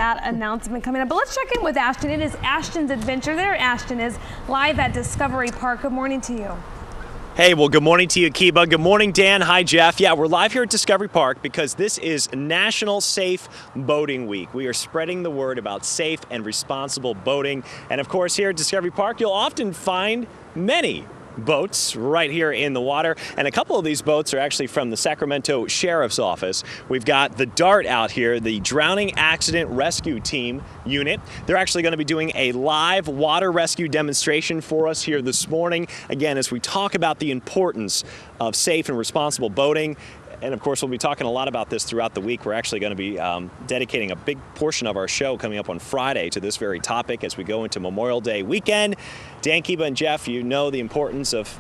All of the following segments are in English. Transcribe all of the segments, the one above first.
that announcement coming up. But let's check in with Ashton. It is Ashton's Adventure. There Ashton is live at Discovery Park. Good morning to you. Hey, well, good morning to you, Kiba. Good morning, Dan. Hi, Jeff. Yeah, we're live here at Discovery Park because this is National Safe Boating Week. We are spreading the word about safe and responsible boating. And of course, here at Discovery Park, you'll often find many boats right here in the water, and a couple of these boats are actually from the Sacramento Sheriff's Office. We've got the DART out here, the Drowning Accident Rescue Team unit. They're actually going to be doing a live water rescue demonstration for us here this morning, again, as we talk about the importance of safe and responsible boating. And of course, we'll be talking a lot about this throughout the week. We're actually going to be dedicating a big portion of our show coming up on Friday to this very topic as we go into Memorial Day weekend. Dan, Kiba, and Jeff, you know the importance of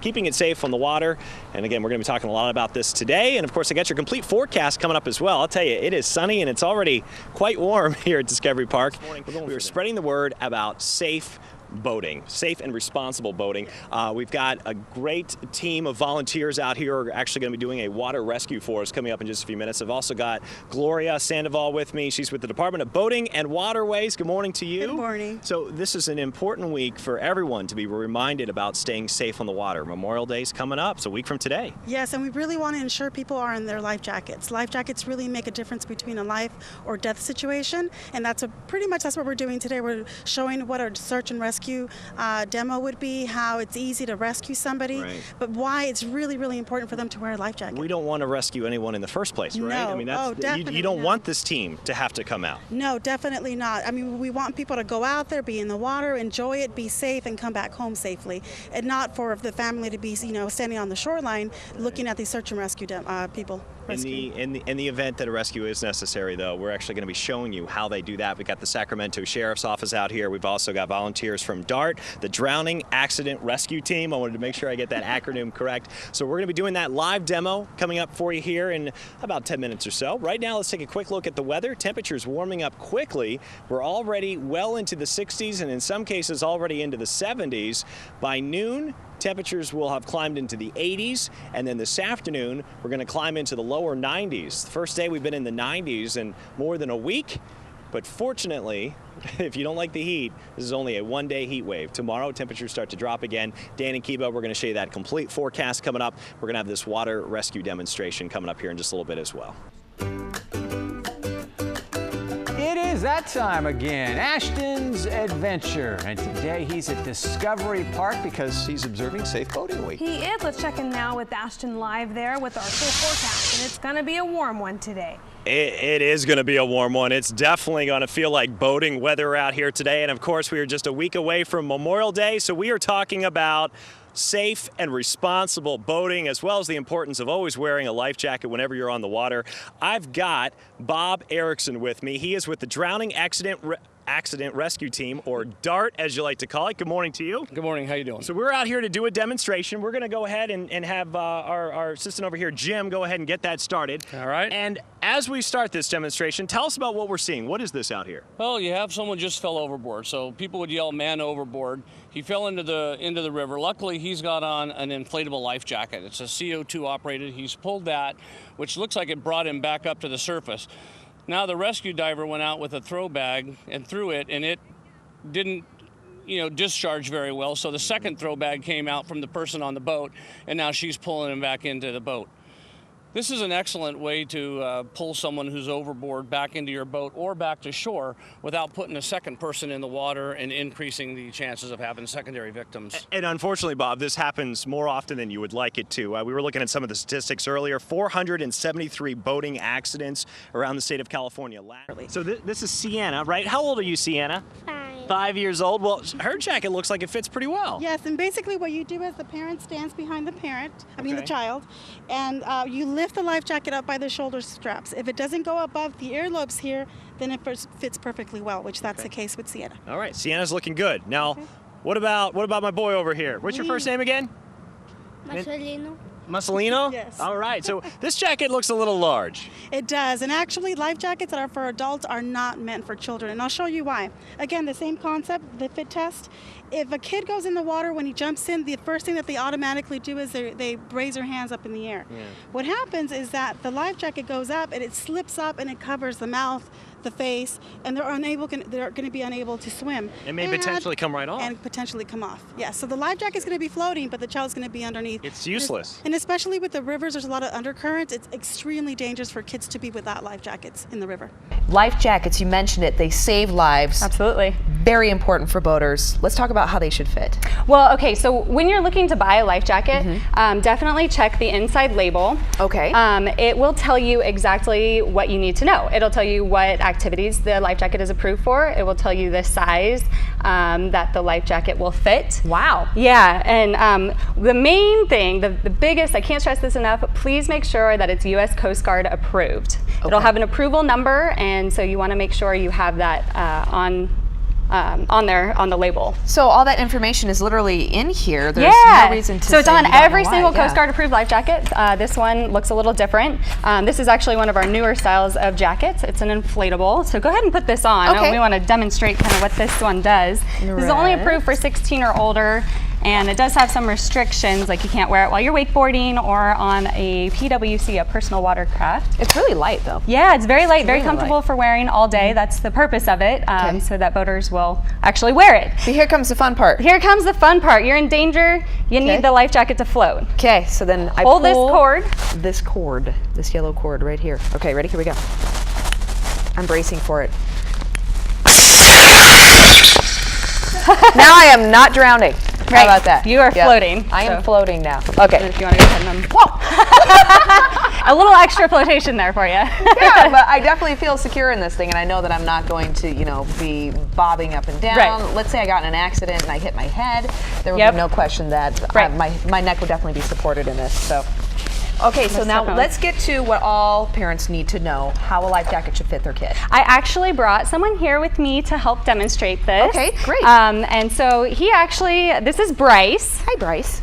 keeping it safe on the water. And again, we're going to be talking a lot about this today. And of course, I got your complete forecast coming up as well. I'll tell you, it is sunny and it's already quite warm here at Discovery Park. We are spreading the word about safe and responsible boating. We've got a great team of volunteers out here who are actually going to be doing a water rescue for us coming up in just a few minutes. I've also got Gloria Sandoval with me. She's with the Department of Boating and Waterways. Good morning to you. Good morning. So this is an important week for everyone to be reminded about staying safe on the water. Memorial Day is coming up. It's a week from today. Yes, and we really want to ensure people are in their life jackets. Life jackets really make a difference between a life or death situation, and pretty much that's what we're doing today. We're showing what our search and rescue demo would be, how it's easy to rescue somebody, right, but why it's really, really important for them to wear a life jacket. We don't want to rescue anyone in the first place, right? No. I mean, Definitely you don't not. want this team to have to come out. No, definitely not. I mean, we want people to go out there, be in the water, enjoy it, be safe, and come back home safely, and not for the family to be, standing on the shoreline looking at these search and rescue people. In the event that a rescue is necessary, though, we're actually going to be showing you how they do that. We've got the Sacramento Sheriff's Office out here. We've also got volunteers from DART, the Drowning Accident Rescue Team. I wanted to make sure I get that acronym correct. So we're going to be doing that live demo coming up for you here in about 10 minutes or so. Right now, let's take a quick look at the weather. Temperatures warming up quickly. We're already well into the 60s and in some cases already into the 70s. By noon, temperatures will have climbed into the 80s, and then this afternoon we're going to climb into the lower 90s. The first day we've been in the 90s in more than a week, but fortunately, if you don't like the heat, this is only a one-day heat wave. Tomorrow, temperatures start to drop again. Dan and Kiba, we're going to show you that complete forecast coming up. We're going to have this water rescue demonstration coming up here in just a little bit as well. It is that time again, Ashton's Adventure. And today he's at Discovery Park because he's observing Safe Boating Week. He is. Let's check in now with Ashton live there with our full forecast. And it's going to be a warm one today. It is going to be a warm one. It's definitely going to feel like boating weather out here today. And of course, we are just a week away from Memorial Day. So we are talking about safe and responsible boating, as well as the importance of always wearing a life jacket whenever you're on the water. I've got Bob Erickson with me. He is with the Drowning Accident Rescue Team, or DART, as you like to call it. Good morning to you. Good morning. How you doing? So we're out here to do a demonstration. We're going to go ahead and have our assistant over here, Jim, go ahead and get that started. All right. And as we start this demonstration, tell us about what we're seeing. What is this out here? Well, you have someone just fell overboard. So people would yell, "Man overboard." He fell into the river. Luckily, he's got on an inflatable life jacket. It's a CO2 operated. He's pulled that, which looks like it brought him back up to the surface. Now the rescue diver went out with a throw bag and threw it, and it didn't discharge very well. So the second throw bag came out from the person on the boat, and now she's pulling him back into the boat. This is an excellent way to pull someone who's overboard back into your boat or back to shore without putting a second person in the water and increasing the chances of having secondary victims. And unfortunately, Bob, this happens more often than you would like it to. We were looking at some of the statistics earlier, 473 boating accidents around the state of California. So this is Sienna, right? How old are you, Sienna? 5 years old. Well, her jacket looks like it fits pretty well. Yes, and basically what you do is the parent stands behind the the child, and you lift the life jacket up by the shoulder straps. If it doesn't go above the earlobes here, then it fits perfectly well, which that's the case with Sienna. All right, Sienna's looking good. Now, what about my boy over here? What's your first name again? Marcelino. Mussolino? Yes. All right, so this jacket looks a little large. It does, and actually life jackets that are for adults are not meant for children, and I'll show you why. Again, the same concept, the fit test. If a kid goes in the water, when he jumps in, the first thing that they automatically do is they raise their hands up in the air. Yeah. What happens is that the life jacket goes up and it slips up and it covers the mouth, the face, and they're going to be unable to swim. It may potentially come right off. And potentially come off. Yeah. So the life jacket is going to be floating, but the child's going to be underneath. It's useless. And especially with the rivers, there's a lot of undercurrents. It's extremely dangerous for kids to be without life jackets in the river. Life jackets, you mentioned it, they save lives. Absolutely. Very important for boaters. Let's talk about how they should fit. Well, okay, so when you're looking to buy a life jacket, definitely check the inside label. Okay. It will tell you exactly what you need to know. It'll tell you what activities the life jacket is approved for. It will tell you the size that the life jacket will fit. Wow. Yeah, and the main thing, the biggest, I can't stress this enough, please make sure that it's U.S. Coast Guard approved. Okay. It'll have an approval number, and so you want to make sure you have that on there on the label. So all that information is literally in here. There's Yeah. no reason to so it's say on you don't every know why. single Yeah. Coast Guard approved life jacket. This one looks a little different. This is actually one of our newer styles of jackets. It's an inflatable. So go ahead and put this on. Okay. We want to demonstrate kind of what this one does. This is only approved for 16 or older. And it does have some restrictions, like you can't wear it while you're wakeboarding or on a PWC, a personal watercraft. It's really light though. Yeah, it's very light, very really comfortable light. for wearing all day. That's the purpose of it, Okay. so that boaters will actually wear it. But here comes the fun part. Here comes the fun part. You're in danger. You Okay. need the life jacket to float. Okay, so then I Hold this pull cord. this yellow cord right here. Okay, ready? Here we go. I'm bracing for it. Now I am not drowning. How Right. about that? You are Yeah. floating, I am so- floating now. And Okay. if you want to go ahead and a little extra flotation there for you. Yeah, but I definitely feel secure in this thing, and I know that I'm not going to, be bobbing up and down. Right. Let's say I got in an accident and I hit my head. There would Yep. be no question that Right. my neck would definitely be supported in this. So. Okay, so Most now definitely. let's get to what all parents need to know, how a life jacket should fit their kid. I actually brought someone here with me to help demonstrate this. Okay, great. And so this is Bryce. Hi, Bryce.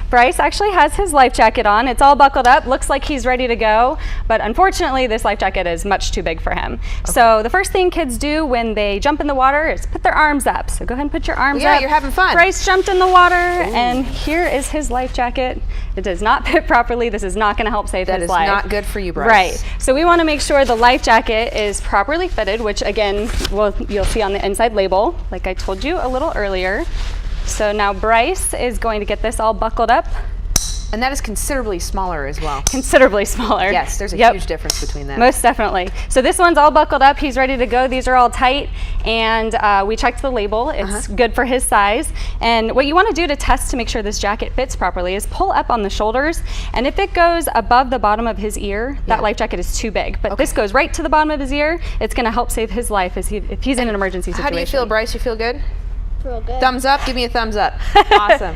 Bryce actually has his life jacket on. It's all buckled up, looks like he's ready to go, but unfortunately this life jacket is much too big for him. So the first thing kids do when they jump in the water is put their arms up. So go ahead and put your arms Yeah, up. you're having fun. Bryce jumped in the water, and here is his life jacket. It does not fit properly. This is not going to help save That his is life. not good for you, Bryce. Right. So we want to make sure the life jacket is properly fitted, which again, you'll see on the inside label, like I told you a little earlier. So now Bryce is going to get this all buckled up. And that is considerably smaller as well. Considerably smaller. Yes, there's a Yep. huge difference between that. Most definitely. So this one's all buckled up. He's ready to go. These are all tight. And we checked the label. It's good for his size. And what you want to do to test to make sure this jacket fits properly is pull up on the shoulders. And if it goes above the bottom of his ear, that life jacket is too big. But this goes right to the bottom of his ear. It's going to help save his life if he's in an emergency situation. How do you feel, Bryce? You feel good? Real good. Thumbs up. Give me a thumbs up. Awesome.